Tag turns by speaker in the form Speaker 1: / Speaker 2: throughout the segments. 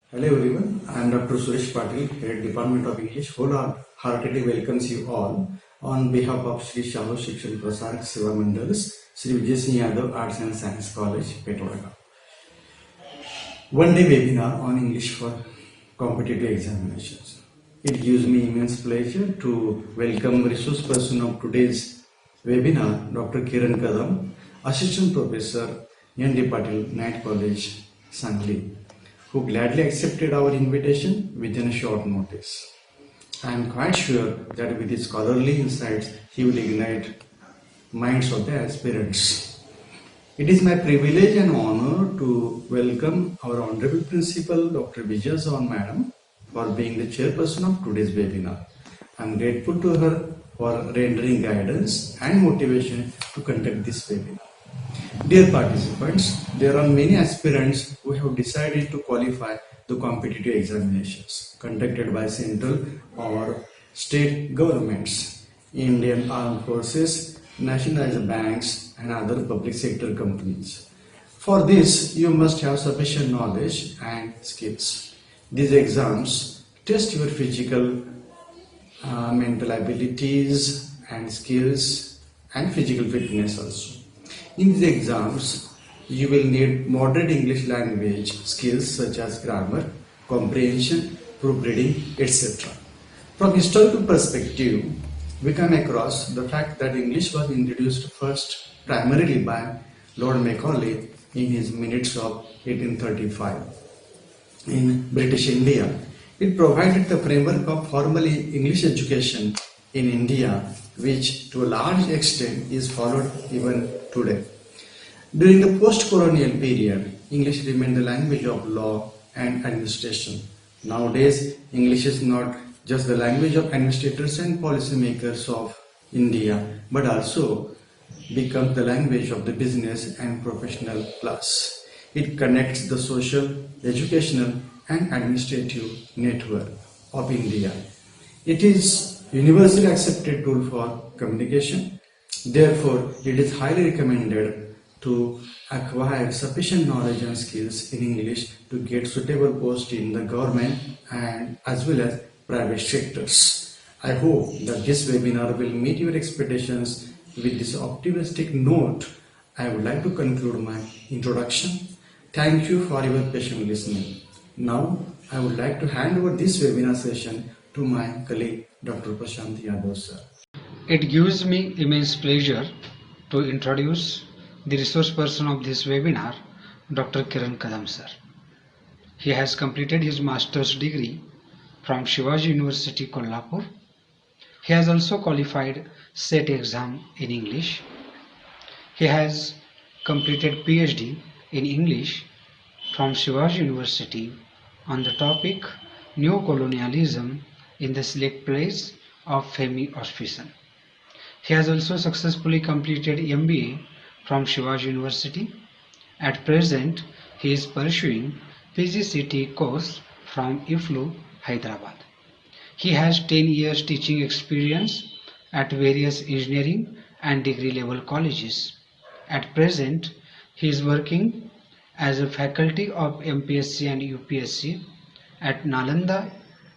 Speaker 1: Hello everyone, I am Dr. Suresh Patil, Head Department of English. Wholeheartedly welcomes you all on behalf of Sri Shahu Shikshan Prasarak Seva Mandals, Sri Vijay Singh Yadav Arts and Science College, Petwada. One day webinar on English for competitive examinations. It gives me immense pleasure to welcome resource person of today's webinar, Dr. Kiran Kadam, Assistant Professor, N.D. Patil, Knight College, Sangli, who gladly accepted our invitation within a short notice. I am quite sure that with his scholarly insights, he will ignite minds of the aspirants. It is my privilege and honor to welcome our Honorable Principal, Dr. Vijaya Sawan Madam, for being the chairperson of today's webinar. I am grateful to her for rendering guidance and motivation to conduct this webinar. Dear participants, there are many aspirants who have decided to qualify the competitive examinations conducted by central or state governments, Indian Armed Forces, nationalized banks, and other public sector companies. For this, you must have sufficient knowledge and skills. These exams test your physical, mental abilities and skills and physical fitness also. In these exams, you will need moderate English language skills such as grammar, comprehension, proofreading, etc. From historical perspective, we come across the fact that English was introduced first primarily by Lord Macaulay in his Minutes of 1835 in British India. It provided the framework of formal English education in India, which to a large extent is followed even today. During the post-colonial period, English remained the language of law and administration. Nowadays, English is not just the language of administrators and policymakers of India, but also becomes the language of the business and professional class. It connects the social, educational, and administrative network of India. It is universally accepted tool for communication. Therefore, it is highly recommended to acquire sufficient knowledge and skills in English to get suitable post in the government and as well as private sectors. I hope that this webinar will meet your expectations. With this optimistic note, I would like to conclude my introduction. Thank you for your patient listening. Now, I would like to hand over this webinar session to my colleague, Dr. Prashant Yadav sir.
Speaker 2: It gives me immense pleasure to introduce the resource person of this webinar, Dr. Kiran Kadam sir. He has completed his master's degree from Shivaji University, Kolhapur. He has also qualified SET exam in English. He has completed PhD in English from Shivaji University on the topic Neo-Colonialism in the Select Plays of Femi Osfison. He has also successfully completed MBA from Shivaji University. At present, he is pursuing PGCT course from IFLU, Hyderabad. He has 10 years teaching experience at various engineering and degree level colleges. At present, he is working as a faculty of MPSC and UPSC at Nalanda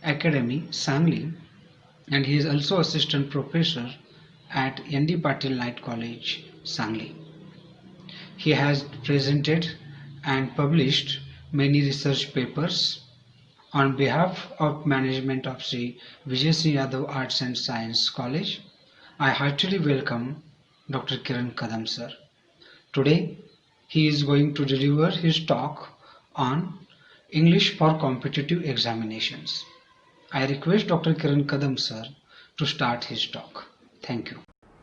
Speaker 2: Academy, Sangli, and he is also assistant professor at N.D. Patil Knight College, Sangli. He has presented and published many research papers. On behalf of management of Sri Vijay Singh Yadav Arts and Science College, I heartily welcome Dr. Kiran Kadam sir. Today, he is going to deliver his talk on English for competitive examinations. I request Dr. Kiran Kadam sir to start his talk. Thank you.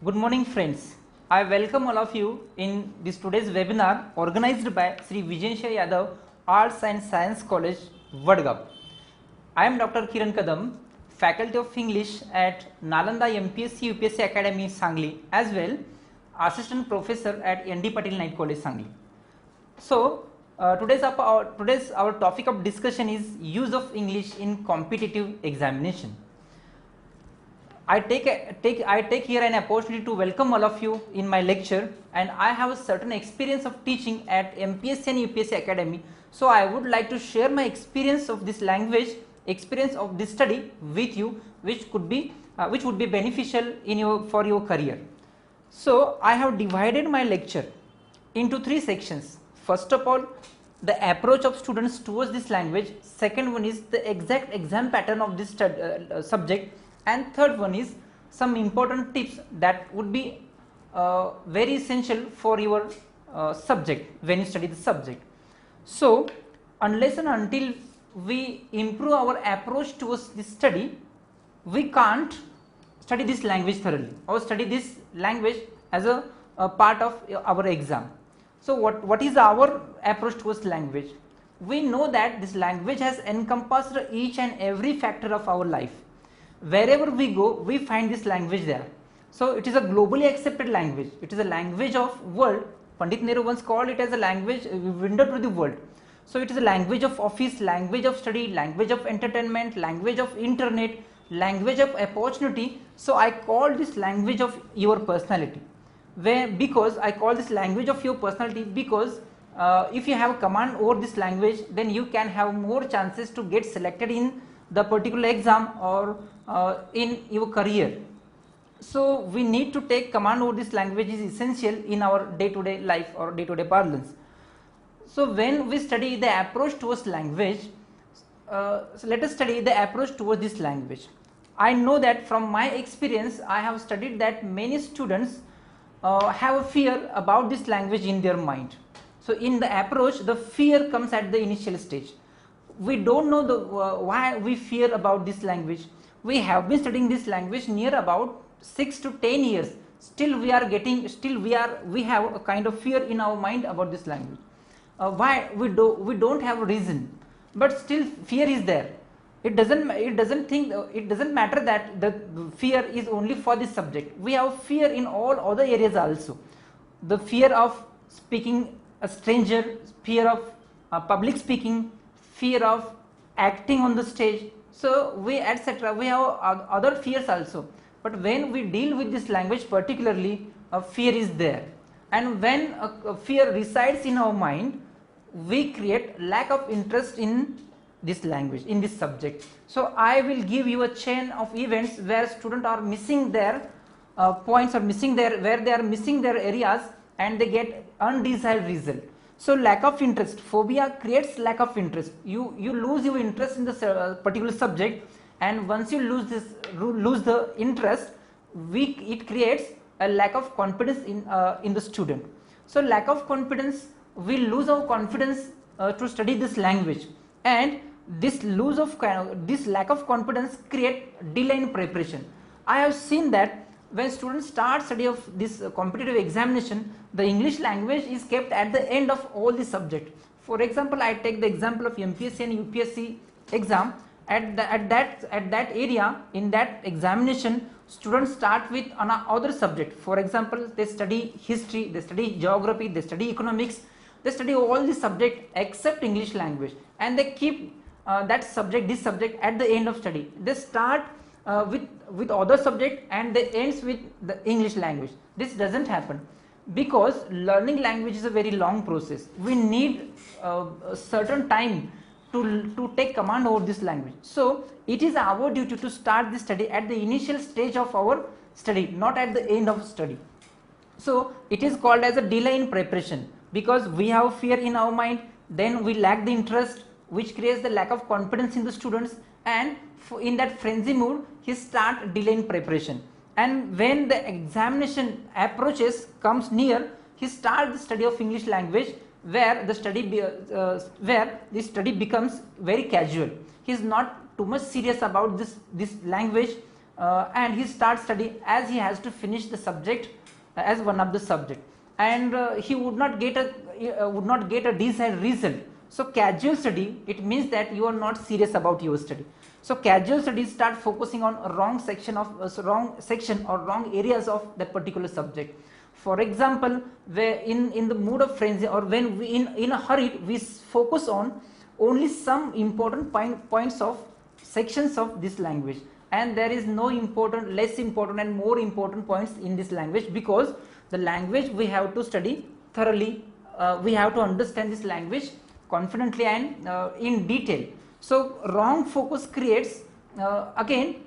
Speaker 3: Good morning friends. I welcome all of you in this today's webinar organized by Sri Vijay Singh Yadav Arts and Science College, Vadgaon. I am Dr. Kiran Kadam, Faculty of English at Nalanda MPSC UPSC Academy, Sangli, as well Assistant Professor at N.D. Patil Knight College, Sangli. So, today's our topic of discussion is use of English in competitive examination. I take here an opportunity to welcome all of you in my lecture, and I have a certain experience of teaching at MPSC and UPSC Academy. So I would like to share my experience of this language, experience of this study with you, which would be beneficial in for your career. So I have divided my lecture into 3 sections. First of all, the approach of students towards this language. Second one is the exact exam pattern of this subject, and third one is some important tips that would be very essential for your subject when you study the subject. So unless and until we improve our approach towards this study, we can't study this language thoroughly or study this language as a part of our exam. So what is our approach towards language? We know that this language has encompassed each and every factor of our life. Wherever we go, we find this language there. So it is a globally accepted language. It is a language of world. Pandit Nehru once called it as a language window to the world. So it is a language of office, language of study, language of entertainment, language of internet, language of opportunity. So I call this language of your personality. Because I call this language of your personality because if you have command over this language, then you can have more chances to get selected in the particular exam or in your career. So we need to take command over this language is essential in our day-to-day life or day-to-day parlance. So when we study the approach towards language, so let us study the approach towards this language. I know that from my experience, I have studied that many students have a fear about this language in their mind. So in the approach, the fear comes at the initial stage. We don't know the why we fear about this language. We have been studying this language near about 6 to 10 years. Still we have a kind of fear in our mind about this language. Why we don't have a reason, but still fear is there. It doesn't matter that the fear is only for this subject. We have fear in all other areas also. The fear of speaking a stranger, fear of public speaking, fear of acting on the stage. So we etc. We have other fears also. But when we deal with this language particularly, a fear is there. And when a fear resides in our mind, we create lack of interest in this language, in this subject. So I will give you a chain of events where students are missing their points or where they are missing their areas and they get undesired result. So lack of interest, phobia creates lack of interest. You lose your interest in this particular subject, and once you lose the interest, it creates a lack of confidence in the student. So lack of confidence, we lose our confidence to study this language, and this lack of confidence create delay in preparation. I have seen that when students start study of this competitive examination, the English language is kept at the end of all the subject. For example, I take the example of MPSC and UPSC exam. At that area, in that examination, students start with another subject. For example, they study history, they study geography, they study economics, they study all the subject except English language, and they keep this subject at the end of study. They start with other subject and they ends with the English language. This doesn't happen because learning language is a very long process. We need a certain time to take command over this language. So it is our duty to start this study at the initial stage of our study, not at the end of study. So it is called as a delay in preparation because we have fear in our mind, then we lack the interest, which creates the lack of confidence in the students, and in that frenzy mood he start delaying preparation. And when the examination approaches comes near, he start the study of English language where the study becomes very casual. He is not too much serious about this language, and he starts study as he has to finish the subject as one of the subject, and he would not get a desired result. So casual study, it means that you are not serious about your study. So casual studies start focusing on a wrong section or wrong areas of that particular subject. For example, where in the mood of frenzy or when we in a hurry, we focus on only some important points of sections of this language, and there is no important, less important and more important points in this language, because the language we have to study thoroughly. We have to understand this language confidently and in detail. So wrong focus creates again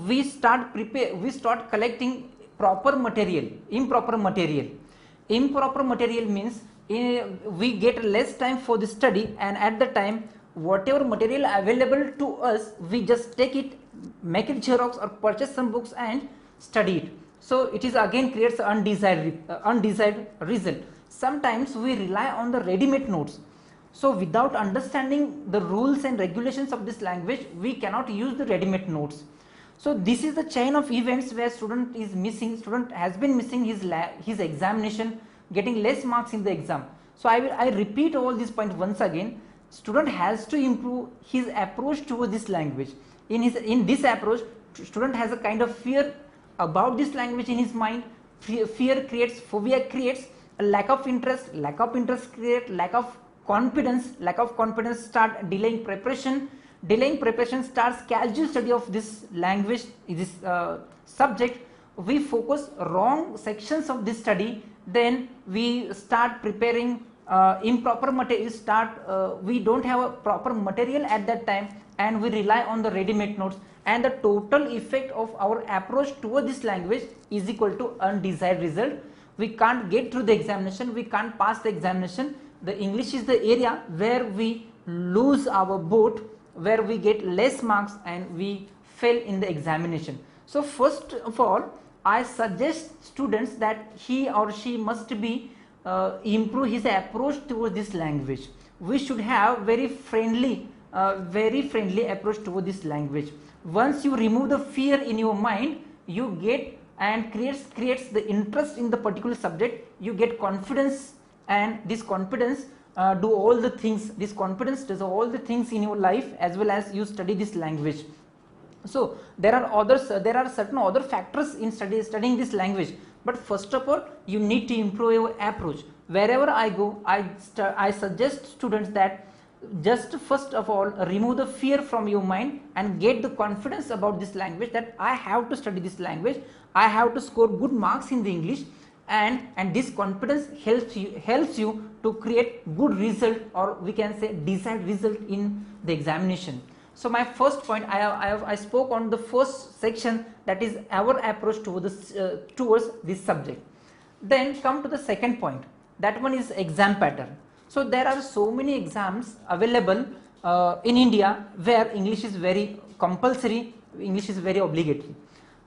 Speaker 3: we start collecting improper material means we get less time for the study, and at the time whatever material available to us, we just take it, make it xerox or purchase some books and study it. So it is again creates undesired result. Sometimes we rely on the ready-made notes. So without understanding the rules and regulations of this language, we cannot use the ready-made notes. So this is the chain of events where student has been missing his examination, getting less marks in the exam. So I repeat all these points once again. Student has to improve his approach towards this language. In this approach, student has a kind of fear about this language in his mind. Phobia creates a lack of interest creates lack of confidence start delaying preparation starts casual study of this language, this subject. We focus wrong sections of this study, then we start preparing improper material, we don't have a proper material at that time, and we rely on the ready-made notes, and the total effect of our approach toward this language is equal to undesired result. We can't get through the examination, we can't pass the examination. The English is the area where we lose our boat, where we get less marks and we fail in the examination. So first of all, I suggest students that he or she must be improve his approach towards this language. We should have very friendly approach toward this language. Once you remove the fear in your mind, you get and creates the interest in the particular subject. You get confidence, and this confidence do all the things. This confidence does all the things in your life as well as you study this language. So there are certain other factors in studying this language, but first of all you need to improve your approach. Wherever I go, I suggest students that just first of all remove the fear from your mind and get the confidence about this language, that I have to study this language, I have to score good marks in the English, and this confidence helps you to create good result, or we can say desired result in the examination. So my first point, I spoke on the first section, that is our approach towards this subject. Then come to the second point, that one is exam pattern. So there are so many exams available in India where English is very compulsory, English is very obligatory.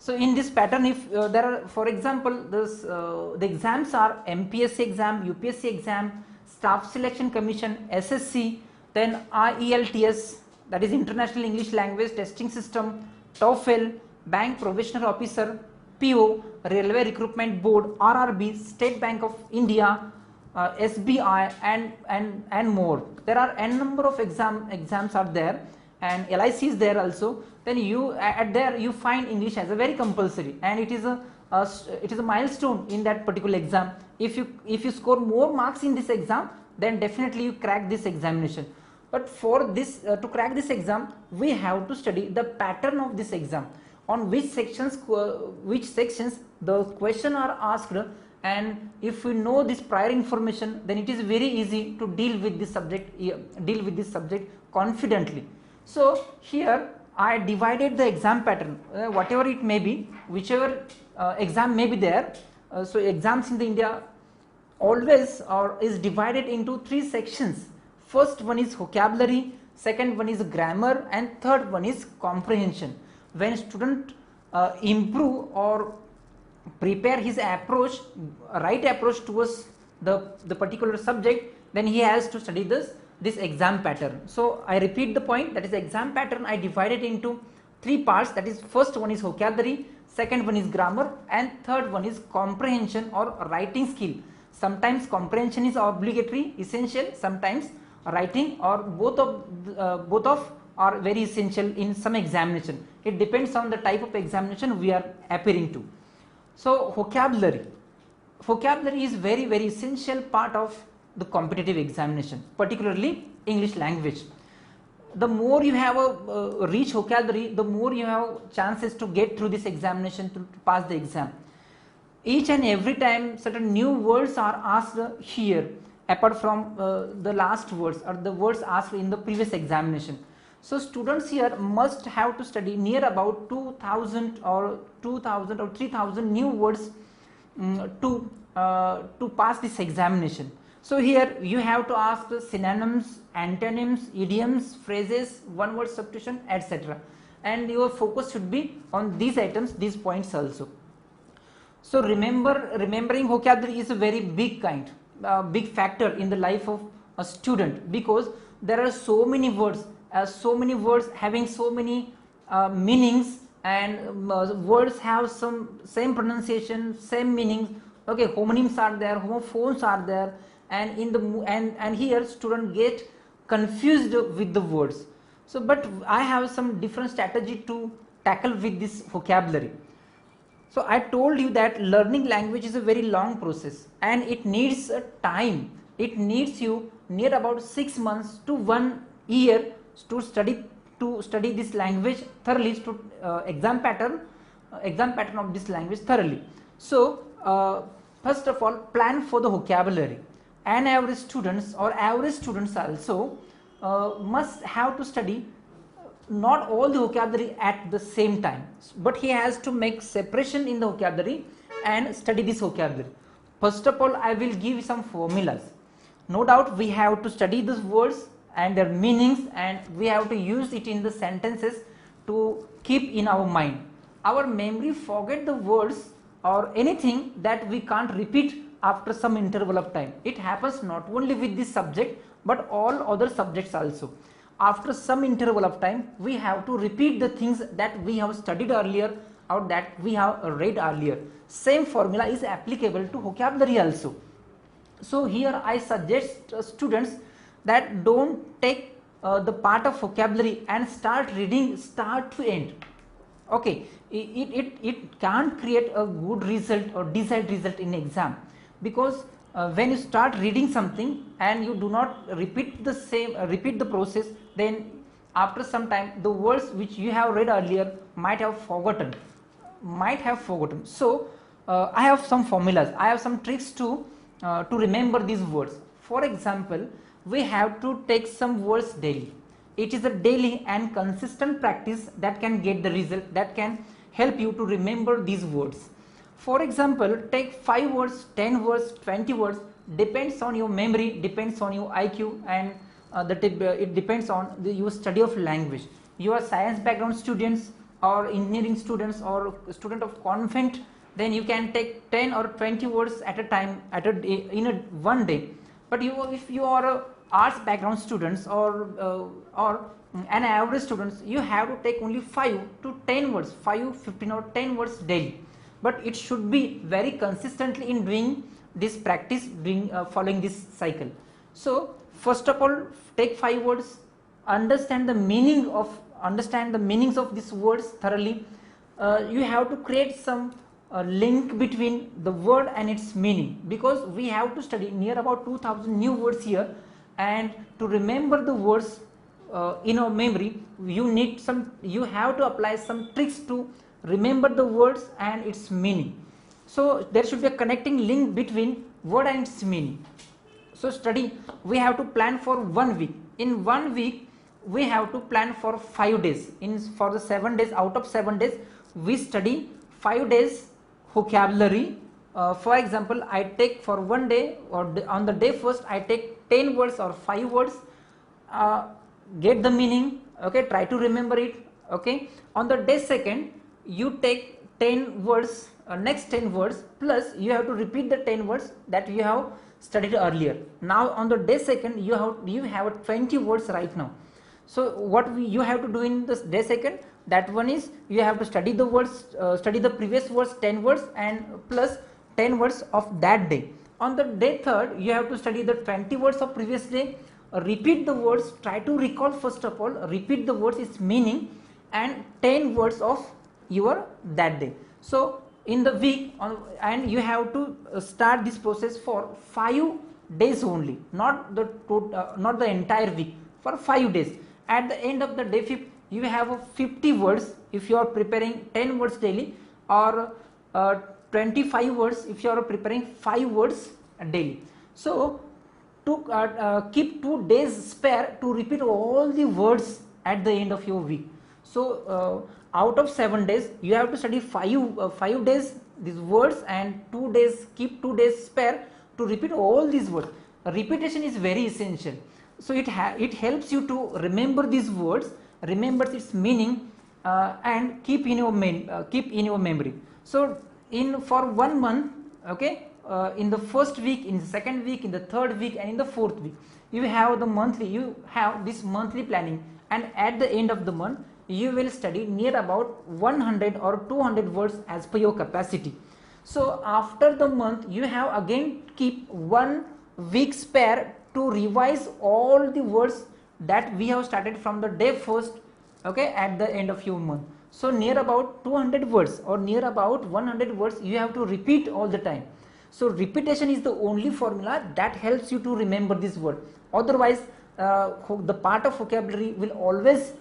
Speaker 3: So in this pattern, if there are, for example, the exams are MPSC exam, UPSC exam, Staff Selection Commission, SSC, then IELTS, that is International English Language Testing System, TOEFL, Bank Probationary Officer, PO, Railway Recruitment Board, RRB, State Bank of India, SBI, and more. There are n number of exams are there, and LIC is there also. Then you find English as a very compulsory, and it is a milestone in that particular exam. If you score more marks in this exam, then definitely you crack this examination. But for this to crack this exam, we have to study the pattern of this exam, on which sections the question are asked, and if we know this prior information, then it is very easy to deal with this subject confidently. So here I divided the exam pattern, whatever it may be, whichever exam may be there. So exams in the India always is divided into 3 sections. First one is vocabulary, second one is grammar, and third one is comprehension. When student improve or prepare his right approach towards the particular subject, then he has to study this exam pattern. So I repeat the point, that is exam pattern I divided into 3 parts, that is first one is vocabulary, second one is grammar, and third one is comprehension or writing skill. Sometimes comprehension is obligatory, essential, sometimes writing, or both of are very essential in some examination. It depends on the type of examination we are appearing to. So vocabulary is very essential part of the competitive examination, particularly English language. The more you have a rich vocabulary, the more you have chances to get through this examination, to pass the exam. Each and every time certain new words are asked here, apart from the last words or the words asked in the previous examination. So students here must have to study near about 2000 or 3000 new words to pass this examination. So here you have to ask the synonyms, antonyms, idioms, phrases, one word substitution, etc. And your focus should be on these items, these points also. So remembering vocabulary is a very big big factor in the life of a student, because there are so many words having so many meanings, and words have some same pronunciation, same meanings. Okay, homonyms are there, homophones are there, and and here student get confused with the words. So but I have some different strategy to tackle with this vocabulary. So I told you that learning language is a very long process and it needs a time. It needs you near about 6 months to 1 year to study this language thoroughly, to exam pattern of this language thoroughly. So first of all, plan for the vocabulary. And average students also must have to study not all the vocabulary at the same time, but he has to make separation in the vocabulary and study this vocabulary. First of all, I will give some formulas. No doubt we have to study these words and their meanings, and we have to use it in the sentences to keep in our mind. Our memory forget the words or anything that we can't repeat after some interval of time. It happens not only with this subject but all other subjects also. After some interval of time, we have to repeat the things that we have studied earlier or that we have read earlier. Same formula is applicable to vocabulary also. So here I suggest students that don't take the part of vocabulary and start reading start to end. Okay, it can't create a good result or desired result in exam, because when you start reading something and you do not repeat the process, then after some time the words which you have read earlier might have forgotten. So I have some formulas, I have some tricks to remember these words. For example, we have to take some words daily. It is a daily and consistent practice that can get the result, that can help you to remember these words. For example, take 5 words, 10 words, 20 words, depends on your memory, depends on your IQ, and it depends on your study of language. You are science background students or engineering students or student of convent, then you can take 10 or 20 words at a time in one day. But if you are arts background students or an average students, you have to take only 5 to 10 words, 5, 15 or 10 words daily. But it should be very consistently in doing this practice, following this cycle. So first of all, take 5 words, understand the meanings of these words thoroughly. You have to create some link between the word and its meaning, because we have to study near about 2000 new words here, and to remember the words in our memory, you have to apply some tricks to remember the words and its meaning. So there should be a connecting link between word and its meaning. So we have to plan for 1 week. In 1 week we have to plan for 5 days. For the 7 days, out of 7 days we study 5 days vocabulary. For example, I take for 1 day, or on the day first I take 10 words or 5 words, get the meaning, okay, try to remember it, okay. On the day second you take 10 words, next 10 words, plus you have to repeat the 10 words that you have studied earlier. Now on the day second you have 20 words right now. So what you have to do in this day second, that one is you have to study the words, study the previous words 10 words and plus 10 words of that day. On the day third you have to study the 20 words of previous day, repeat the words, try to recall first of all, repeat the words, its meaning, and 10 words of your that day. So in the week and you have to start this process for 5 days only, not the entire week, for 5 days. At the end of the day 5th you have 50 words if you are preparing 10 words daily, or 25 words if you are preparing 5 words daily. So keep 2 days spare to repeat all the words at the end of your week. So out of 7 days you have to study 5 days these words, and 2 days, keep 2 days spare to repeat all these words. Repetition is very essential. So it helps you to remember these words, remember its meaning, and keep in your memory. So for 1 month, okay, in the first week, in the second week, in the third week, and in the fourth week, you have this monthly planning, and at the end of the month you will study near about 100 or 200 words as per your capacity. So after the month you have again keep 1 week spare to revise all the words that we have started from the day first, okay, at the end of your month. So near about 200 words or near about 100 words you have to repeat all the time. So repetition is the only formula that helps you to remember this word. Otherwise the part of vocabulary will always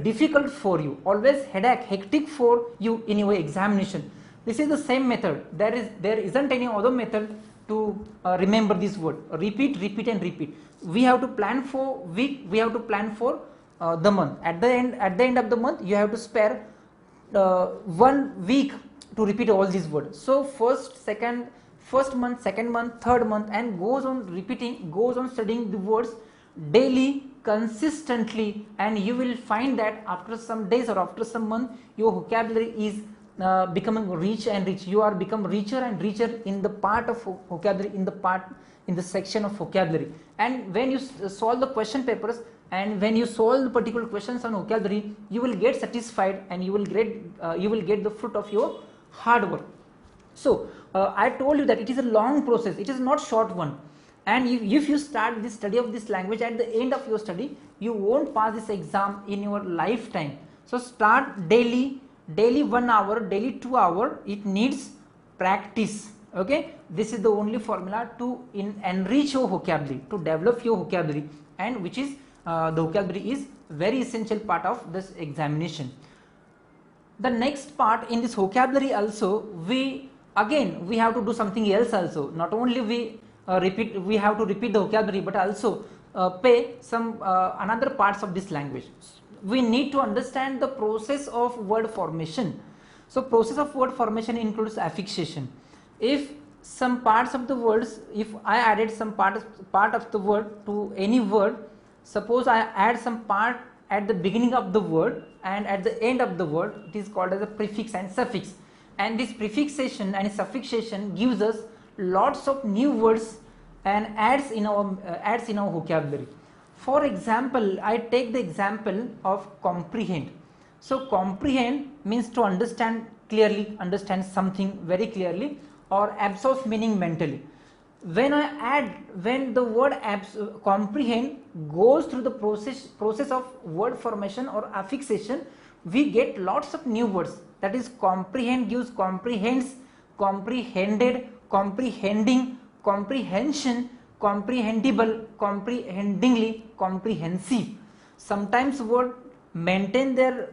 Speaker 3: difficult for you, always hectic for you in your examination. This is the same method. There isn't any other method to remember this word. Repeat and repeat. We have to plan for week, we have to plan for the month. At the end of the month you have to spare 1 week to repeat all these words. So first month, second month, third month, and goes on studying the words daily, consistently, and you will find that after some days or after some month your vocabulary is becoming rich and rich. You are become richer and richer in the part of vocabulary, in the section of vocabulary. And when you solve the question papers, and when you solve the particular questions on vocabulary, you will get satisfied, and you will get the fruit of your hard work. So I told you that it is a long process, it is not short one. And if you start the study of this language, at the end of your study you won't pass this exam in your lifetime. So start daily 1 hour, daily 2 hour. It needs practice. Okay, this is the only formula to enrich your vocabulary, to develop your vocabulary, and which is the vocabulary is very essential part of this examination. The next part in this vocabulary also, we have to do something else also. Not only we have to repeat the vocabulary, but also pay some another parts of this language. We need to understand the process of word formation. So process of word formation includes affixation. If some parts of the words, if I added some part of the word to any word, suppose I add some part at the beginning of the word and at the end of the word, it is called as a prefix and suffix. And this prefixation and suffixation gives us lots of new words and adds in our vocabulary. For example, I take the example of comprehend. So comprehend means to understand clearly, understand something very clearly, or absorb meaning mentally. When the word comprehend goes through the process of word formation or affixation, we get lots of new words. That is, comprehend gives comprehends, comprehended, comprehending, comprehension, comprehendible, comprehendingly, comprehensive. Sometimes word maintain their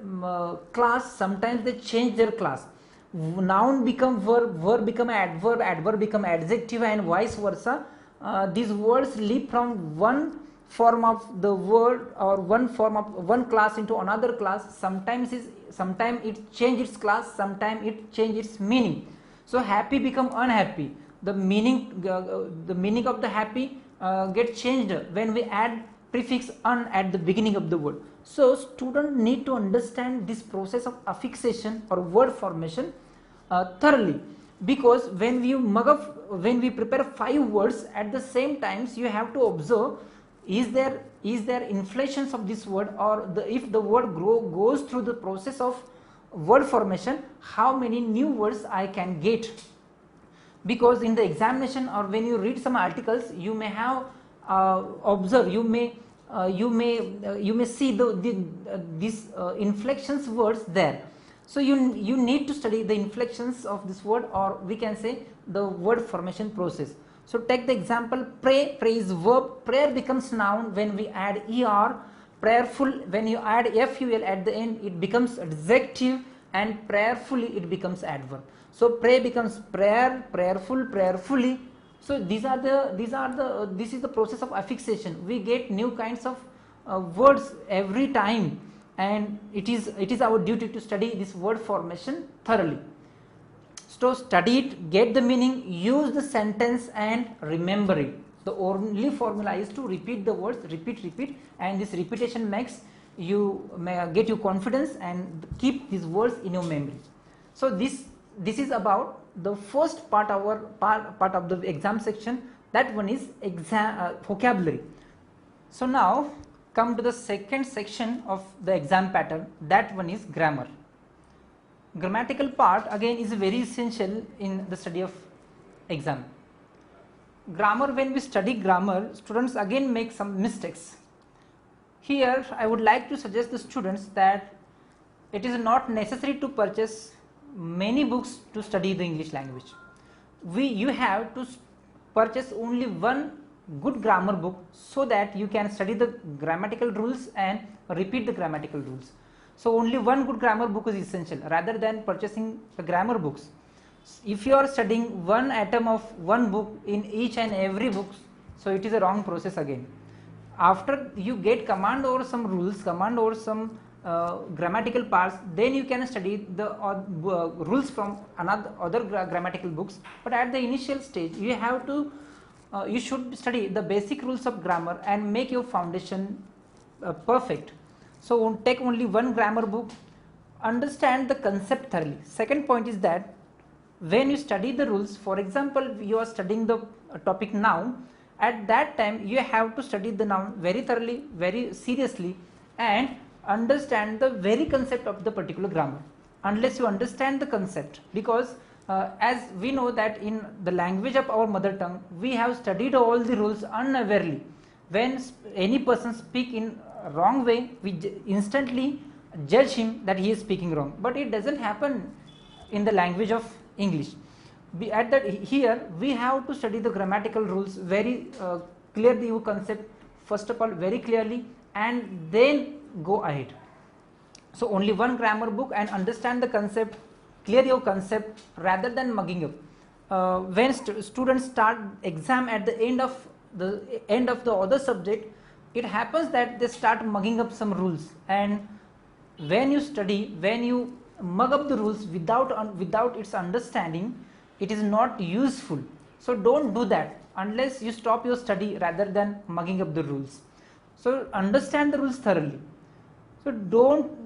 Speaker 3: class, sometimes they change their class. Noun become verb, verb become adverb, adverb become adjective, and vice versa. These words leap from one form of the word or one class into another class. Sometimes it changes its class, sometimes it changes its meaning. So happy become unhappy. The meaning of the happy gets changed when we add prefix un at the beginning of the word. So students need to understand this process of affixation or word formation thoroughly, because when we prepare 5 words at the same times, you have to observe, is there inflections of this word, or if the word goes through the process of word formation, how many new words I can get. Because in the examination or when you read some articles, you may have observe, you may see these inflections words there. So you need to study the inflections of this word, or we can say the word formation process. So take the example, pray. Pray is verb. Prayer becomes noun when we add er. Prayerful, when you add ful at the end, it becomes adjective, and prayerfully it becomes adverb. So pray becomes prayer, prayerful, prayerfully. So this is the process of affixation. We get new kinds of words every time, and it is our duty to study this word formation thoroughly. So study it, get the meaning, use the sentence and remember it. The only formula is to repeat the words, repeat, and this repetition makes you get you confidence and keep these words in your memory. So this is about the first part of the exam section. That one is vocabulary. So now come to the second section of the exam pattern. That one is grammar. Grammatical part again is very essential in the study of exam. Grammar, when we study grammar, students again make some mistakes. Here I would like to suggest the students that it is not necessary to purchase many books to study the English language. You have to purchase only one good grammar book so that you can study the grammatical rules and repeat the grammatical rules. So only one good grammar book is essential rather than purchasing the grammar books. If you are studying one atom of one book in each and every book, so it is a wrong process again. After you get command over some rules, command over some grammatical parts, then you can study the rules from other grammatical books. But at the initial stage, you have to you should study the basic rules of grammar and make your foundation perfect. So take only one grammar book, understand the concept thoroughly. Second point is that when you study the rules, for example, you are studying the topic noun, at that time you have to study the noun very thoroughly, very seriously, and understand the very concept of the particular grammar. Unless you understand the concept, because as we know that in the language of our mother tongue, we have studied all the rules unawarely. When any person speak in wrong way, we instantly judge him that he is speaking wrong, but it doesn't happen in the language of English. Here we have to study the grammatical rules very clearly, your concept first of all very clearly, and then go ahead. So only one grammar book and understand the concept, clear your concept rather than mugging up. When students start exam at the end of the other subject, it happens that they start mugging up some rules, and when you mug up the rules without its understanding, it is not useful. So don't do that unless you stop your study rather than mugging up the rules. So understand the rules thoroughly. So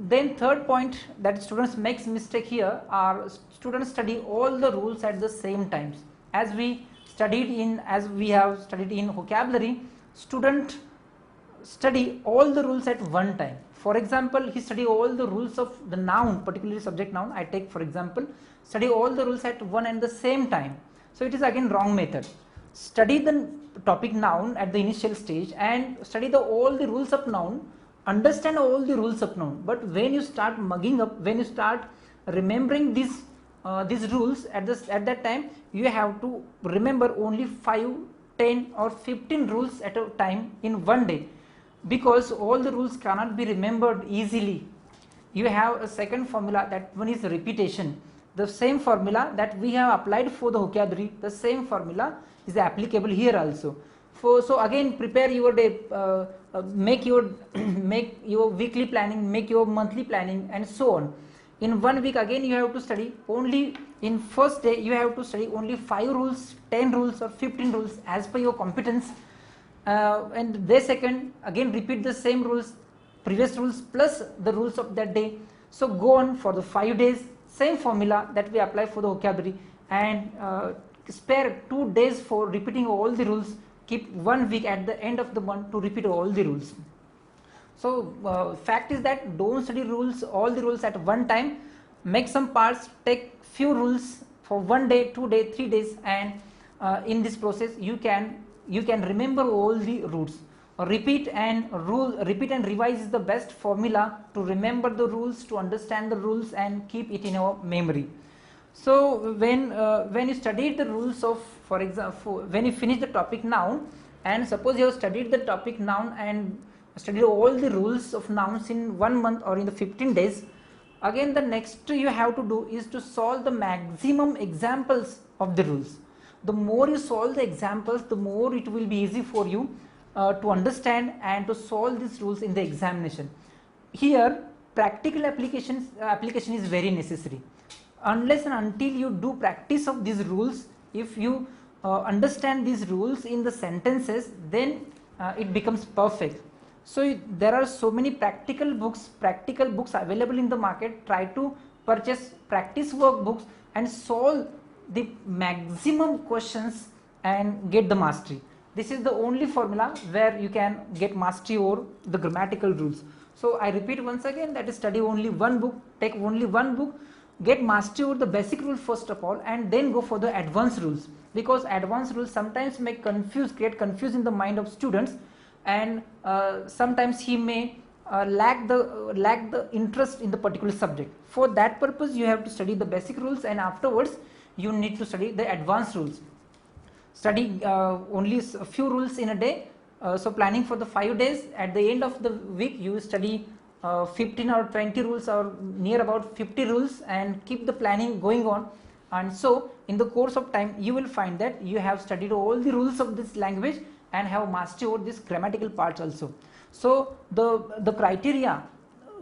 Speaker 3: then third point that students makes mistake here are students study all the rules at the same times. As we have studied in vocabulary, student study all the rules at one time. For example, he study all the rules of the noun, particularly subject noun. I take for example, study all the rules at one and the same time. So it is again wrong method. Study the topic noun at the initial stage and study all the rules of noun. Understand all the rules of noun. But when you start mugging up, when you start remembering these rules at that time, you have to remember only 5, 10 or 15 rules at a time in one day, because all the rules cannot be remembered easily. You have a second formula, that one is repetition. The same formula that we have applied for the vocabulary, the same formula is applicable here also. So again, prepare your day, make your weekly planning, make your monthly planning, and so on. In 1 week again you have to study only, in first day you have to study only 5 rules, 10 rules or 15 rules as per your competence, and day second again repeat the same rules, previous rules plus the rules of that day. So go on for the 5 days, same formula that we apply for the vocabulary, and spare 2 days for repeating all the rules. Keep 1 week at the end of the month to repeat all the rules. So fact is that don't study all the rules at one time. Make some parts, take few rules for 1 day, 2 days, 3 days, and in this process you can remember all the rules. Repeat and revise is the best formula to remember the rules, to understand the rules and keep it in our memory. So when you studied the rules of, for example, when you finish the topic noun, and suppose you have studied the topic noun and studied all the rules of nouns in 1 month or in the 15 days, again the next you have to do is to solve the maximum examples of the rules. the more you solve the examples, the more it will be easy for you to understand and to solve these rules in the examination. Here practical application is very necessary. Unless and until you do practice of these rules, if you understand these rules in the sentences, then it becomes perfect. So there are so many practical books available in the market. Try to purchase practice workbooks and solve the maximum questions and get the mastery. This is the only formula where you can get mastery over the grammatical rules. So I repeat once again, that is, study only one book, take only one book, get mastery over the basic rule first of all, and then go for the advanced rules, because advanced rules sometimes create confusion in the mind of students, and sometimes he may lack the interest in the particular subject. For that purpose you have to study the basic rules, and afterwards you need to study the advanced rules. Study only a few rules in a day. So planning for the 5 days, at the end of the week you study 15 or 20 rules, or near about 50 rules, and keep the planning going on. And so in the course of time you will find that you have studied all the rules of this language and have mastery over this grammatical parts also. So the criteria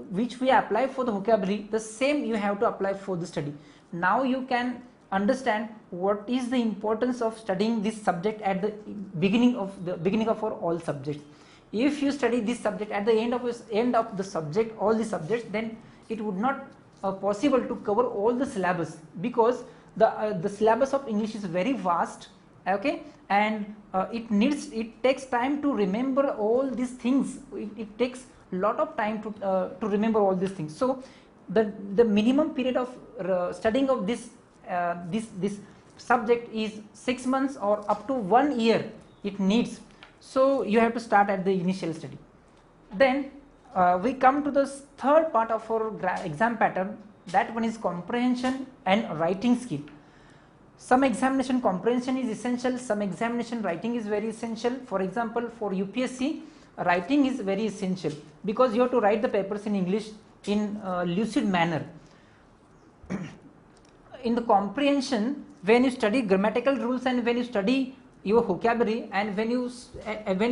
Speaker 3: which we apply for the vocabulary, the same you have to apply for the study. Now you can understand what is the importance of studying this subject at the beginning of our all subjects. If you study this subject at the end of the subject, all the subjects, then it would not possible to cover all the syllabus, because the syllabus of English is very vast, okay, and it takes time to remember all these things. It takes a lot of time to remember all these things. So the minimum period of studying of this subject is 6 months or up to 1 year it needs. So you have to start at the initial study. Then we come to the third part of our exam pattern. That one is comprehension and writing skill. Some examination comprehension is essential, some examination writing is very essential. For example, for UPSC, writing is very essential, because you have to write the papers in English in a lucid manner. In the comprehension, when you study grammatical rules and when you study your vocabulary, and when you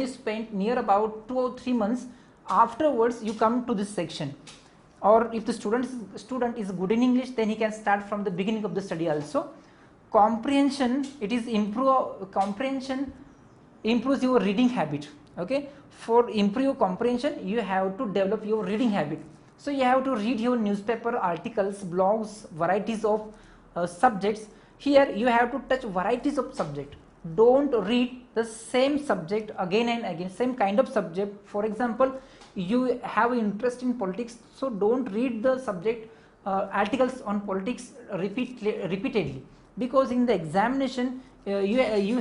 Speaker 3: spend near about 2 or 3 months, afterwards you come to this section. Or if the student is good in English, then he can start from the beginning of the study also. Comprehension, comprehension improves your reading habit. Okay, for improve your comprehension, you have to develop your reading habit. So you have to read your newspaper articles, blogs, varieties of subjects. Here you have to touch varieties of subject. Don't read the same subject again and again, same kind of subject. For example, you have interest in politics, so don't read the subject articles on politics repeatedly, because in the examination you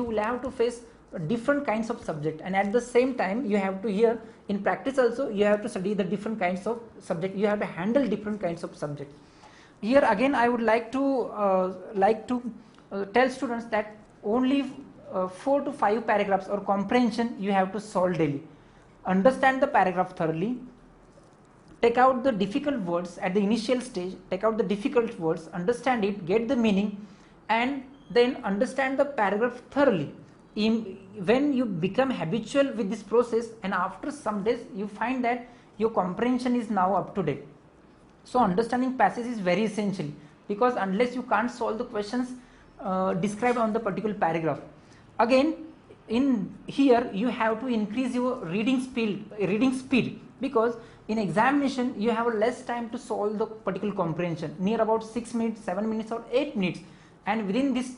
Speaker 3: will have to face different kinds of subject, and at the same time you have to hear in practice also you have to study the different kinds of subject. You have to handle different kinds of subject. Here again I would like to tell students that only 4 to 5 paragraphs or comprehension you have to solve daily. Understand the paragraph thoroughly, take out the difficult words at the initial stage, take out the difficult words, understand it, get the meaning, and then understand the paragraph thoroughly. When you become habitual with this process, and after some days you find that your comprehension is now up to date. So understanding passage is very essential, because unless you can't solve the questions described on the particular paragraph. Again, in here you have to increase your reading speed, because in examination you have less time to solve the particular comprehension, near about 6 minutes, 7 minutes or 8 minutes, and within this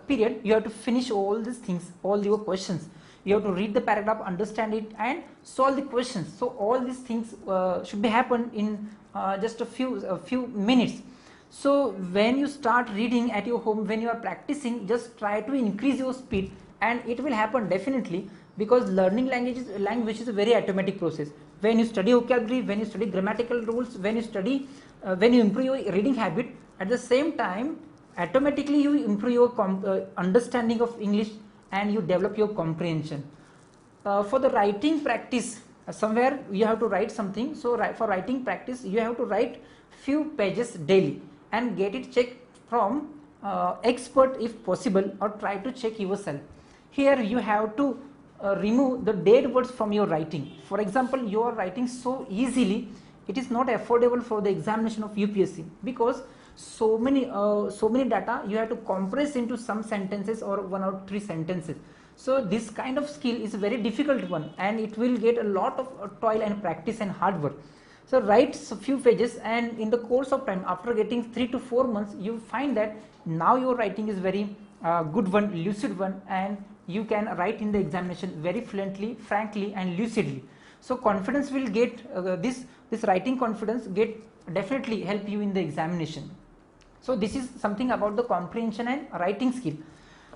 Speaker 3: period you have to finish all these things, all your questions. You have to read the paragraph, understand it, and solve the questions. So all these things should be happen in just a few minutes. So when you start reading at your home, when you are practicing, just try to increase your speed, and it will happen definitely, because learning language is a very automatic process. When you study vocabulary, when you study grammatical rules, when you improve your reading habit, at the same time automatically you improve your understanding of English, and you develop your comprehension. For the writing practice, somewhere you have to write something. So for writing practice you have to write few pages daily and get it checked from expert if possible, or try to check yourself. Here you have to remove the dead words from your writing. For example, you are writing so easily, it is not affordable for the examination of UPSC, because so many data you have to compress into some sentences or 1 or 3 sentences. So this kind of skill is a very difficult one, and it will get a lot of toil and practice and hard work. So write a few pages, and in the course of time, after getting 3 to 4 months, you find that now your writing is very good one, lucid one, and you can write in the examination very fluently, frankly and lucidly. So confidence will get this writing confidence get definitely help you in the examination. So this is something about the comprehension and writing skill.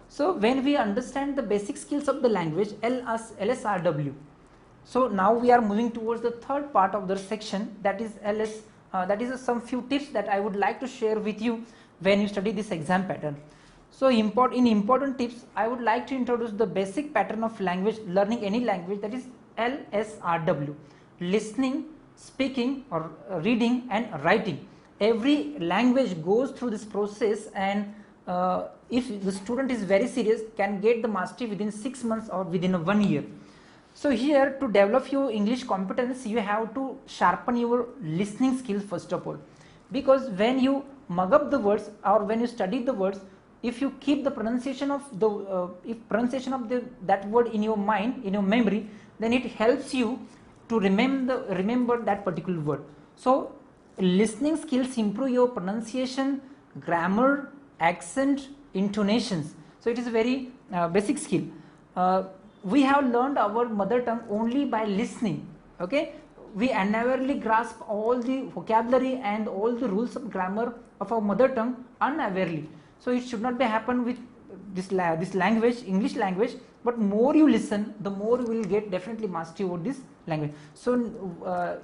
Speaker 3: So when we understand the basic skills of the language, LSRW. So now we are moving towards the third part of the section, that is LS. That is some few tips that I would like to share with you when you study this exam pattern. So in important tips, I would like to introduce the basic pattern of language, learning any language, that is LSRW: listening, speaking or reading and writing. Every language goes through this process, and if the student is very serious, can get the mastery within 6 months or within 1 year. So here, to develop your English competence, you have to sharpen your listening skills first of all, because when you mug up the words or when you study the words, if you keep the pronunciation of that word in your mind, in your memory, then it helps you to remember that particular word. So listening skills improve your pronunciation, grammar, accent, intonations. So it is a very basic skill. We have learned our mother tongue only by listening. Okay, we unawarely grasp all the vocabulary and all the rules of grammar of our mother tongue unawarely. So it should not be happen with this language, English language, but more you listen, the more you will get definitely mastery over this language. So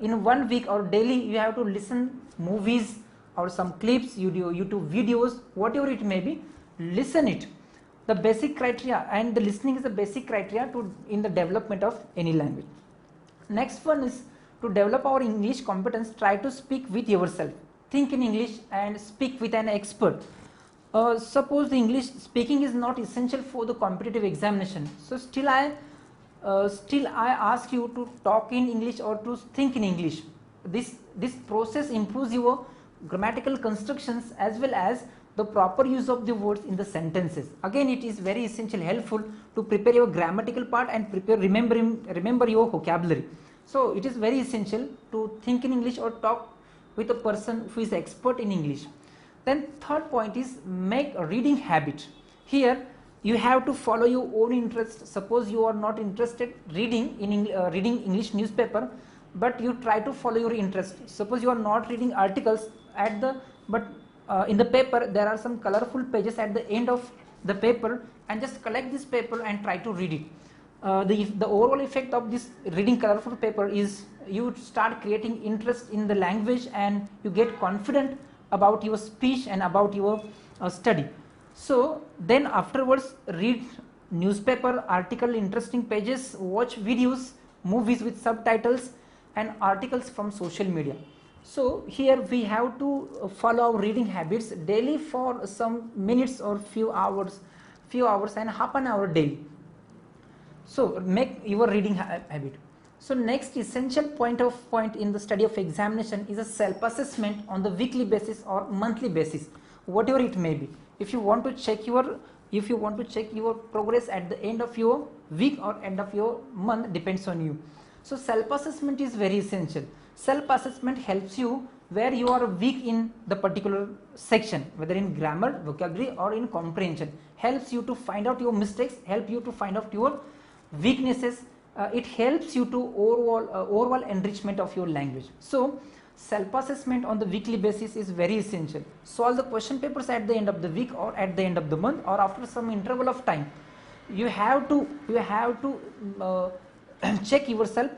Speaker 3: in 1 week or daily, you have to listen movies or some clips, YouTube videos, whatever it may be, listen it. The basic criteria, and the listening is the basic criteria in the development of any language. Next one is to develop our English competence, try to speak with yourself. Think in English and speak with an expert. Suppose the English speaking is not essential for the competitive examination, so still I ask you to talk in English or to think in English. This process improves your grammatical constructions as well as the proper use of the words in the sentences. Again, it is very essential, helpful to prepare your grammatical part and remember your vocabulary. So it is very essential to think in English or talk with a person who is expert in English. Then third point is make a reading habit. Here you have to follow your own interest. Suppose you are not interested reading English newspaper, but you try to follow your interest. Suppose you are not reading articles in the paper, there are some colorful pages at the end of the paper, and just collect this paper and try to read it. The overall effect of this reading colorful paper is you start creating interest in the language, and you get confident about your speech and about your study. So then afterwards, read newspaper article, interesting pages, watch videos, movies with subtitles and articles from social media. So here we have to follow our reading habits daily for some minutes or few hours and half an hour daily. So make your reading habit. So next essential point in the study of examination is a self-assessment on the weekly basis or monthly basis, whatever it may be. If you want to check your progress at the end of your week or end of your month, depends on you. So self-assessment is very essential. Self-assessment helps you where you are weak in the particular section, whether in grammar, vocabulary or in comprehension. Helps you to find out your mistakes, help you to find out your weaknesses. It helps you to overall enrichment of your language. So self-assessment on the weekly basis is very essential. Solve the question papers at the end of the week or at the end of the month or after some interval of time. You have to check yourself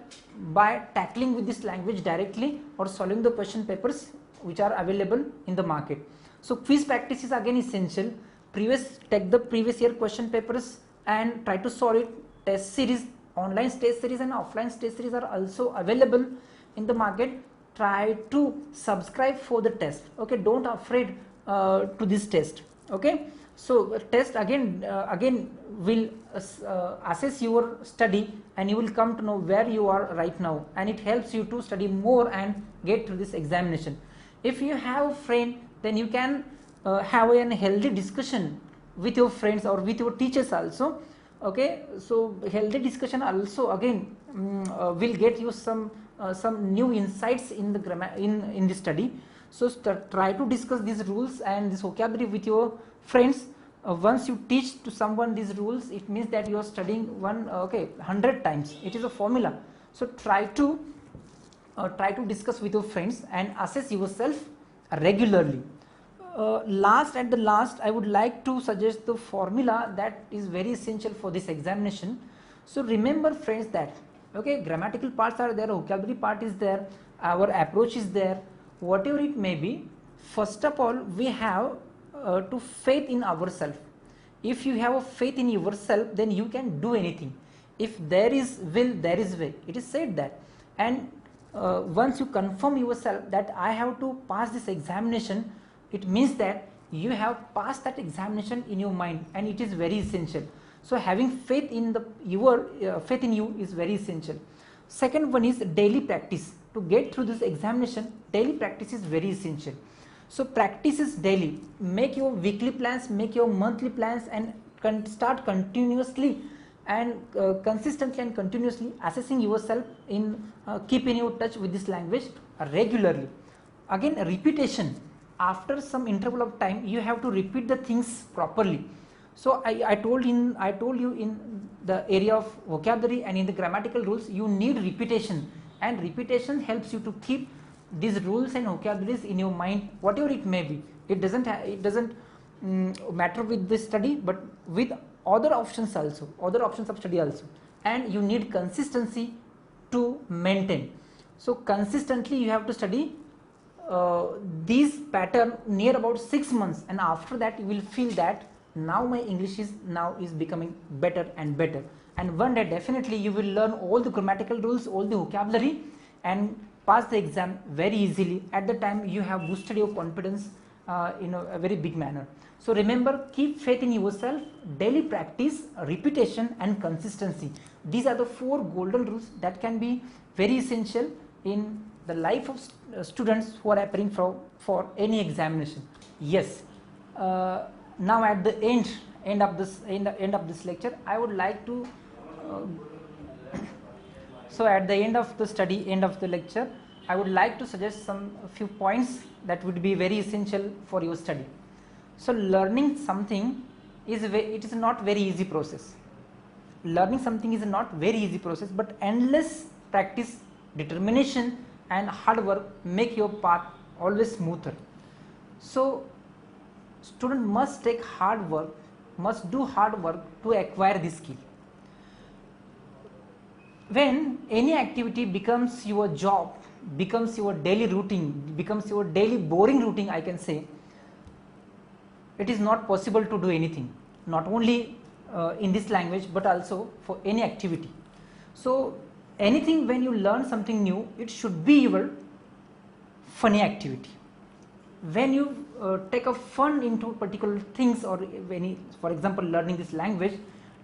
Speaker 3: by tackling with this language directly or solving the question papers which are available in the market. So quiz practice is again essential. Take the previous year question papers and try to solve it. Test series, online test series and offline test series are also available in the market. Try to subscribe for the test. Okay, don't afraid to this test. Okay, so test again will assess your study, and you will come to know where you are right now, and it helps you to study more and get through this examination. If you have a friend, then you can have a healthy discussion with your friends or with your teachers also. Okay, so healthy discussion also again will get you some new insights in the in the study. So try to discuss these rules and this vocabulary with your friends. Once you teach to someone these rules, it means that you are studying 100 times. It is a formula. So try to discuss with your friends and assess yourself regularly. At the last, I would like to suggest the formula that is very essential for this examination. So remember, friends, that okay, grammatical parts are there, vocabulary part is there, our approach is there, whatever it may be. First of all, we have to faith in ourselves. If you have a faith in yourself, then you can do anything. If there is will, there is way. It is said that. And once you confirm yourself that I have to pass this examination, it means that you have passed that examination in your mind, and it is very essential. So having faith in faith in you is very essential. Second one is daily practice. To get through this examination, daily practice is very essential. So practice is daily. Make your weekly plans, make your monthly plans, and start continuously and consistently and continuously assessing yourself in keeping your touch with this language regularly. Again, repetition. After some interval of time, you have to repeat the things properly. So I told you in the area of vocabulary and in the grammatical rules, you need repetition, and repetition helps you to keep these rules and vocabularies in your mind, whatever it may be. It doesn't matter with this study, but with other options of study also. And you need consistency to maintain. So consistently you have to study these pattern near about 6 months, and after that you will feel that now my English is becoming better and better, and one day definitely you will learn all the grammatical rules, all the vocabulary, and pass the exam very easily. At the time you have boosted your confidence in a very big manner. So remember, keep faith in yourself, daily practice, repetition, and consistency. These are the 4 golden rules that can be very essential in the life of students who are appearing for any examination. Yes. Now at the end of this lecture, I would like to so at the end of the lecture, I would like to suggest a few points that would be very essential for your study. So learning something is not very easy process. Learning something is not very easy process, but endless practice, determination, and hard work make your path always smoother. So student must take hard work, must do hard work to acquire this skill. When any activity becomes your job, becomes your daily routine, becomes your daily boring routine, I can say, it is not possible to do anything, not only in this language but also for any activity. So anything, when you learn something new, it should be your funny activity. When you take a fun into particular things, or for example learning this language,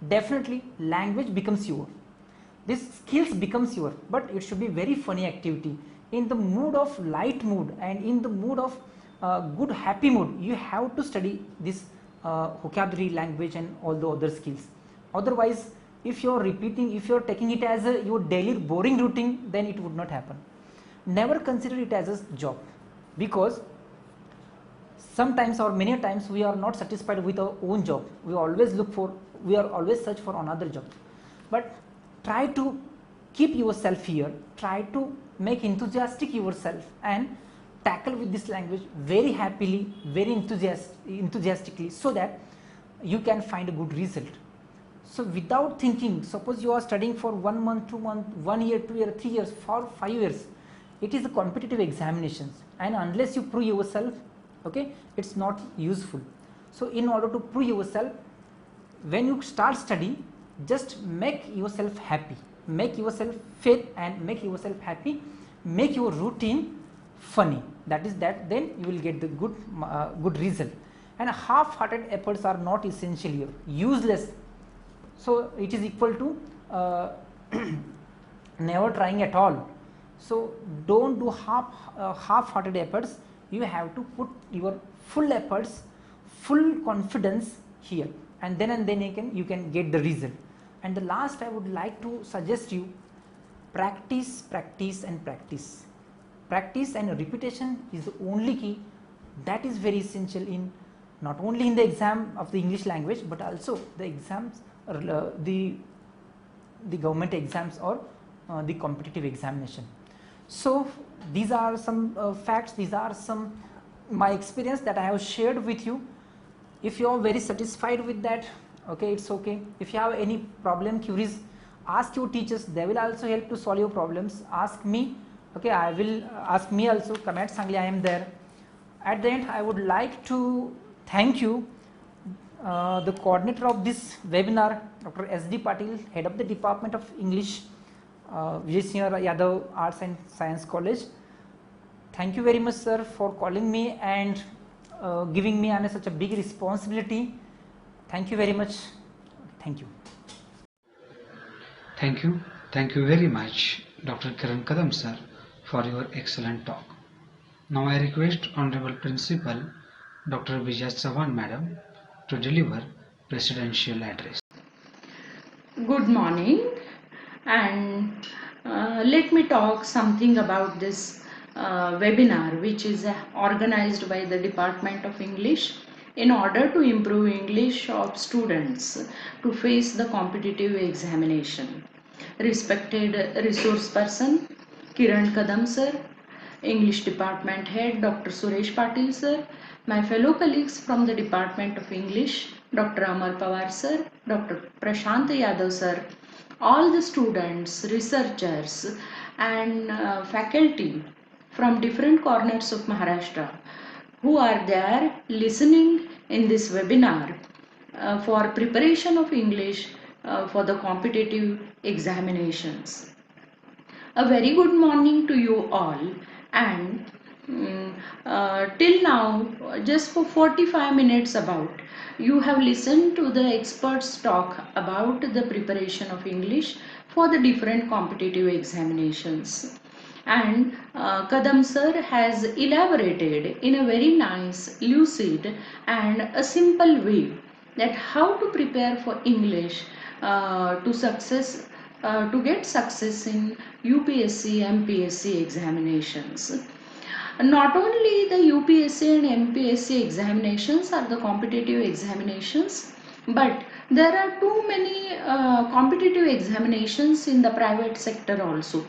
Speaker 3: definitely language becomes your, this skills becomes your, but it should be very funny activity, in the mood of light mood and in the mood of good happy mood. You have to study this vocabulary, language, and all the other skills. Otherwise, if you are taking it as your daily boring routine, then it would not happen. Never consider it as a job, because sometimes or many times we are not satisfied with our own job. We are always search for another job. But try to keep yourself here, try to make enthusiastic yourself and tackle with this language very happily, very enthusiastically, so that you can find a good result. So without thinking, suppose you are studying for 1 month, 2 months, 1 year, 2 years, 3 years, 4, 5 years, it is a competitive examinations, and unless you prove yourself, okay, it's not useful. So in order to prove yourself, when you start study, just make yourself happy, make yourself fit and make yourself happy, make your routine funny. Then you will get the good result. and half-hearted efforts are not essential here, useless. So it is equal to never trying at all. So don't do half-hearted efforts. You have to put your full efforts, full confidence here, and then you can get the result. And the last I would like to suggest you, practice, practice and practice. Practice and repetition is the only key that is very essential in not only in the exam of the English language, but also the exams, the government exams or the competitive examination. So these are some facts, these are some my experience that I have shared with you. If you are very satisfied with that, okay, it's okay. If you have any problem, queries, ask your teachers, they will also help to solve your problems. Ask me, okay, I will ask me also, comment Sangli, I am there. At the end, I would like to thank you, the coordinator of this webinar, Dr. S.D. Patil, head of the Department of English, Vijay Yadav Arts and Science College. Thank you very much, sir, for calling me and giving me such a big responsibility. Thank you very much. Thank you.
Speaker 2: Thank you. Thank you very much, Dr. Kiran Kadam sir, for your excellent talk. Now I request Honorable Principal Dr. Vijay Chavan Madam to deliver Presidential Address.
Speaker 4: Good morning, and let me talk something about this webinar which is organized by the Department of English in order to improve English of students to face the competitive examination. Respected resource person Kiran Kadam sir, English Department Head Dr. Suresh Patil sir, my fellow colleagues from the Department of English, Dr. Amar Pawar sir, Dr. Prashant Yadav sir, all the students, researchers and faculty from different corners of Maharashtra who are there listening in this webinar for preparation of English for the competitive examinations. A very good morning to you all, and till now just for 45 minutes about you have listened to the experts talk about the preparation of English for the different competitive examinations, and Kadam sir has elaborated in a very nice, lucid and a simple way that how to prepare for English to get success in UPSC, MPSC examinations. Not only the UPSC and MPSC examinations are the competitive examinations, but there are too many competitive examinations in the private sector also.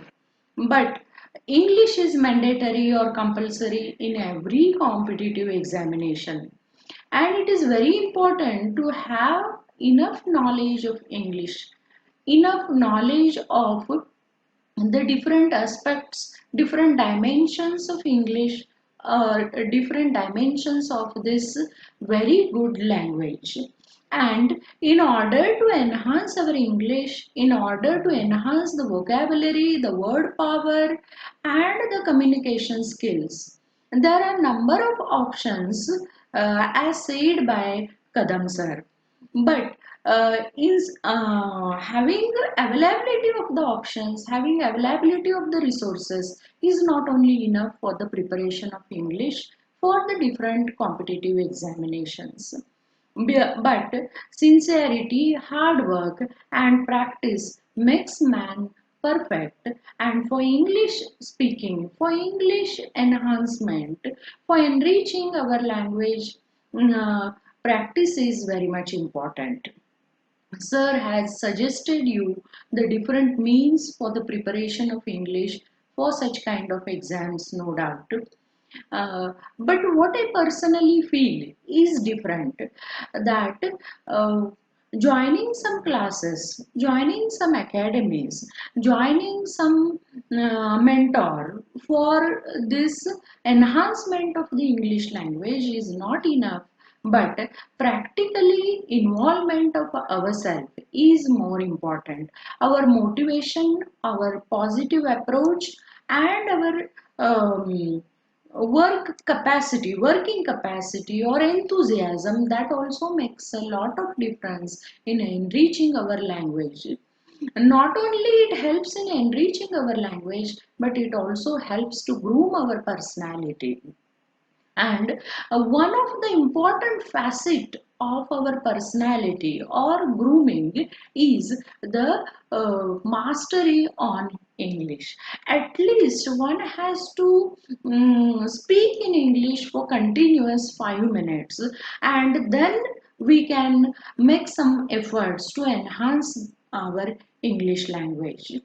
Speaker 4: But English is mandatory or compulsory in every competitive examination, and it is very important to have enough knowledge of English, enough knowledge of the different aspects, different dimensions of English, different dimensions of this very good language. And in order to enhance our English, in order to enhance the vocabulary, the word power, and the communication skills, there are a number of options as said by Kadam sir. But having availability of the options, having availability of the resources is not only enough for the preparation of English for the different competitive examinations. But sincerity, hard work and practice makes man perfect, and for English speaking, for English enhancement, for enriching our language, practice is very much important. Sir has suggested you the different means for the preparation of English for such kind of exams, no doubt. But what I personally feel is different, that joining some classes, joining some academies, joining some mentor for this enhancement of the English language is not enough, but practically involvement of ourselves is more important. Our motivation, our positive approach and our working capacity or enthusiasm, that also makes a lot of difference in enriching our language. Not only it helps in enriching our language, but it also helps to groom our personality. And one of the important facet of our personality or grooming is the mastery on English. At least one has to speak in English for continuous 5 minutes, and then we can make some efforts to enhance our English language.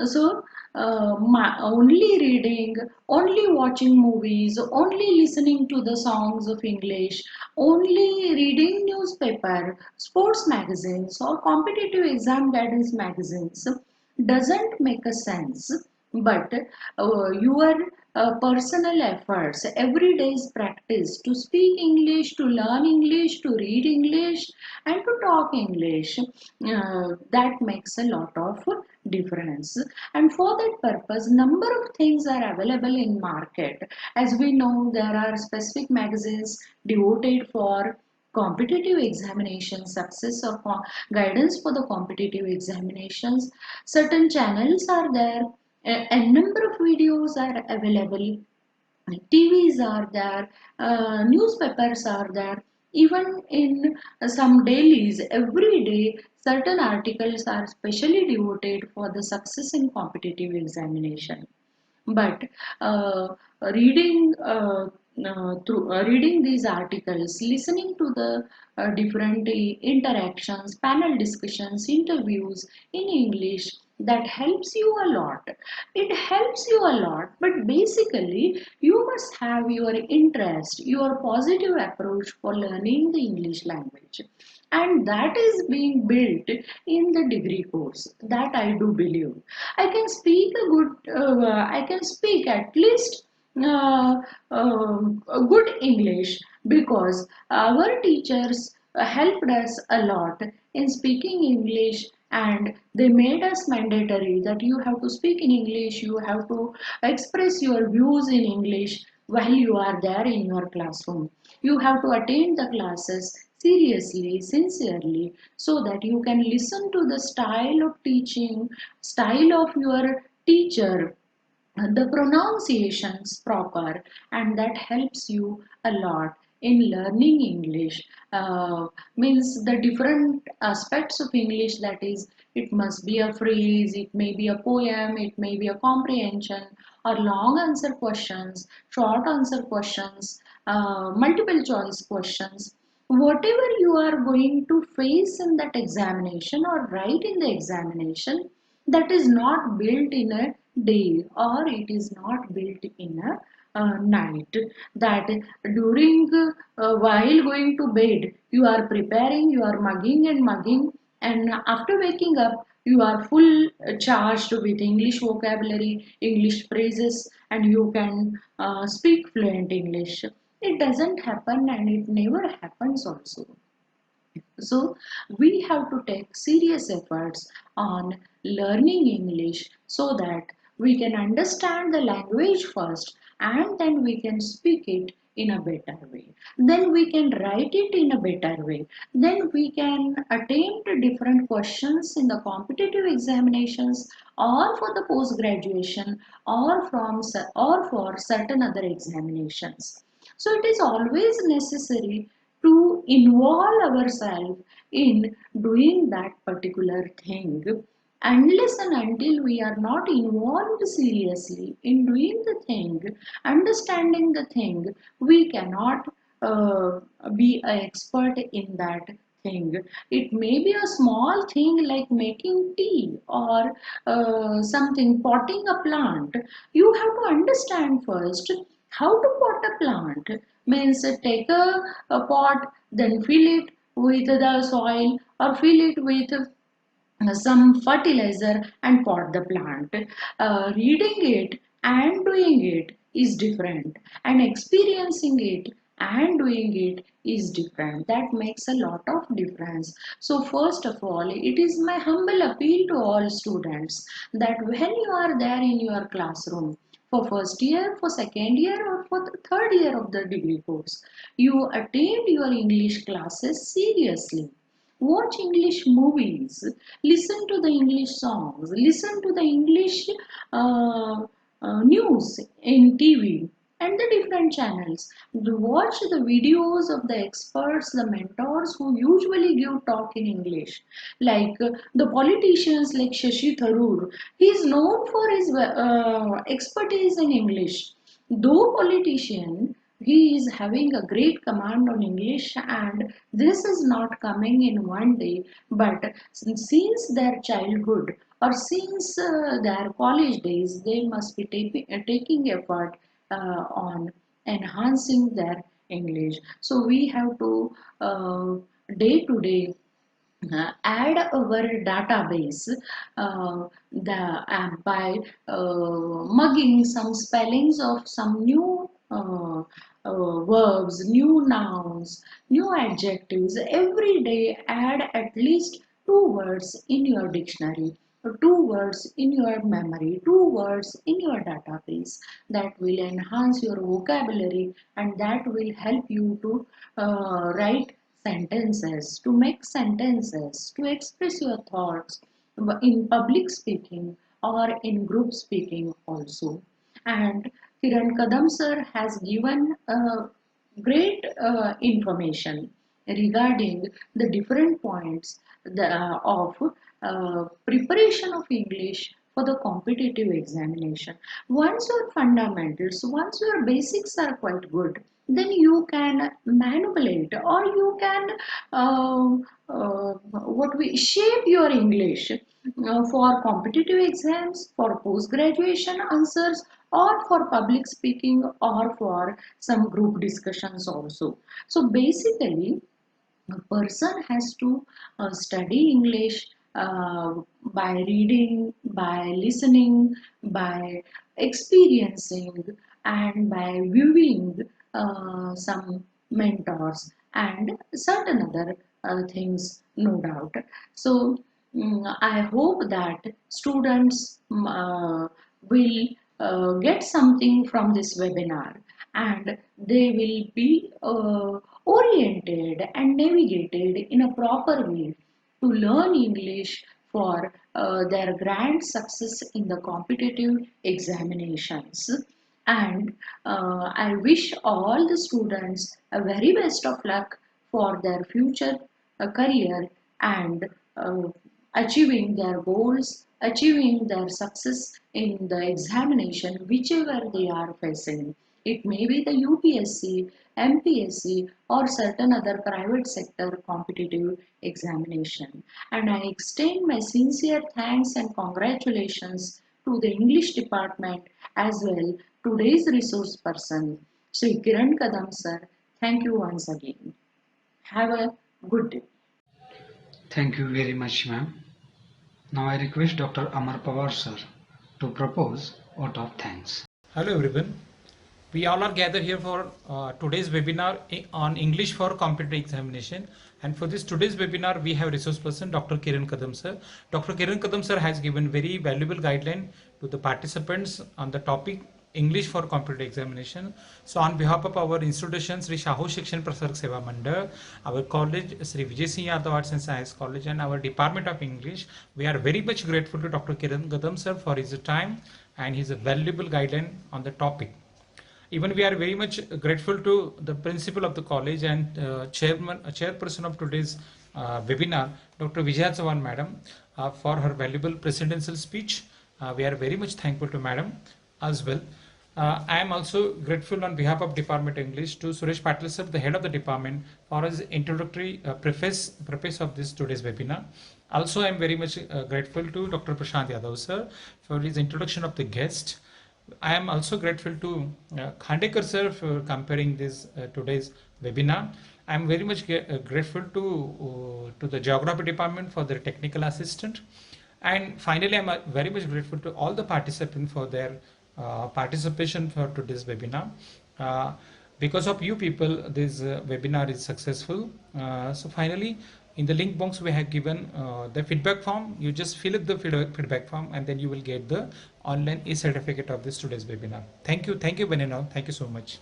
Speaker 4: So, only reading, only watching movies, only listening to the songs of English, only reading newspaper, sports magazines, or competitive exam guidance magazines doesn't make a sense. But your personal efforts, every day's practice to speak English, to learn English, to read English, and to talk English, that makes a lot of difference. And for that purpose, number of things are available in market. As we know, there are specific magazines devoted for competitive examination success or guidance for the competitive examinations. Certain channels are there, a number of videos are available, TVs are there, newspapers are there, even in some dailies, every day, certain articles are specially devoted for the success in competitive examination. But reading reading these articles, listening to the different interactions, panel discussions, interviews in English, that helps you a lot. It helps you a lot, but basically you must have your interest, your positive approach for learning the English language, and that is being built in the degree course, that I do believe. I can speak a good, I can speak at least uh, a good English because our teachers helped us a lot in speaking English, and they made us mandatory that you have to speak in English, you have to express your views in English while you are there in your classroom. You have to attend the classes seriously, sincerely, so that you can listen to the style of teaching, style of your teacher, the pronunciations proper, and that helps you a lot in learning English. Means the different aspects of English, that is, it must be a phrase, it may be a poem, it may be a comprehension, or long answer questions, short answer questions, multiple choice questions. Whatever you are going to face in that examination or write in the examination, that is not built in a day, or it is not built in a night. That during while going to bed you are preparing, you are mugging and mugging, and after waking up you are full charged with English vocabulary, English phrases, and you can speak fluent English. It doesn't happen, and it never happens also. So we have to take serious efforts on learning English so that we can understand the language first, and then we can speak it in a better way. Then we can write it in a better way. Then we can attempt different questions in the competitive examinations, or for the post graduation, or or for certain other examinations. So it is always necessary to involve ourselves in doing that particular thing. Unless and until we are not involved seriously in doing the thing, understanding the thing, we cannot be an expert in that thing. It may be a small thing like making tea, or something, potting a plant. You have to understand first how to pot a plant. Means take a pot, then fill it with the soil, or fill it with some fertilizer and pot the plant. Reading it and doing it is different, and experiencing it and doing it is different. That makes a lot of difference. So first of all, it is my humble appeal to all students that when you are there in your classroom, for first year, for second year, or for the third year of the degree course. You attend your English classes seriously. Watch English movies, listen to the English songs, listen to the English uh, news in TV and the different channels. Watch the videos of the experts, the mentors who usually give talk in English, like the politicians like Shashi Tharoor. He is known for his expertise in English. Though politician, he is having a great command on English, and this is not coming in one day, but since their childhood or since their college days, they must be taking effort on enhancing their English. So we have to day to day add our database by mugging some spellings of some new verbs, new nouns, new adjectives. Every day add at least two words in your dictionary, two words in your memory, two words in your database. That will enhance your vocabulary and that will help you to write sentences, to make sentences, to express your thoughts in public speaking or in group speaking also. And Kiran Kadam sir has given great information regarding the different points of preparation of English for the competitive examination. Once your fundamentals, once your basics are quite good, then you can manipulate or you can what we shape your English for competitive exams, for post graduation answers, or for public speaking, or for some group discussions also. So basically a person has to study English by reading, by listening, by experiencing, and by viewing some mentors and certain other things, no doubt. So, I hope that students will get something from this webinar and they will be oriented and navigated in a proper way to learn English for their grand success in the competitive examinations. And I wish all the students a very best of luck for their future career and achieving their goals, achieving their success in the examination, whichever they are facing. It may be the UPSC, MPSC, or certain other private sector competitive examination. And I extend my sincere thanks and congratulations to the English department as well, today's resource person, Sri Kiran Kadam sir. Thank you once again. Have a good day.
Speaker 2: Thank you very much, ma'am. Now I request Dr. Amar Pawar sir to propose vote of thanks.
Speaker 5: Hello everyone. We all are gathered here for today's webinar on English for competitive examination. And for this today's webinar, we have resource person Dr. Kiran Kadam sir. Dr. Kiran Kadam sir has given very valuable guideline to the participants on the topic English for competitive examination. So on behalf of our institution, Sri Shahu Shikshan Prasarg Seva Mandal, our college, Sri Vijay Singh Yadav Arts and Science College, and our Department of English, we are very much grateful to Dr. Kiran Kadam sir for his time and his valuable guideline on the topic. Even we are very much grateful to the principal of the college and chairperson of today's webinar, Dr. Vijaya Chavan madam, for her valuable presidential speech. We are very much thankful to madam as well. I am also grateful on behalf of Department of English to Suresh Patil sir, the head of the department, for his introductory preface of this today's webinar. Also, I am very much grateful to Dr. Prashant Yadav sir for his introduction of the guest. I am also grateful to Khandekar sir for comparing this today's webinar. I am very much grateful to the Geography department for their technical assistant. And finally, I am very much grateful to all the participants for their participation for today's webinar. Because of you people, this webinar is successful. So finally, In the link box we have given the feedback form. You just fill up the feedback form and then you will get the online e-certificate of this today's webinar. Thank you, Benino. Thank you so much.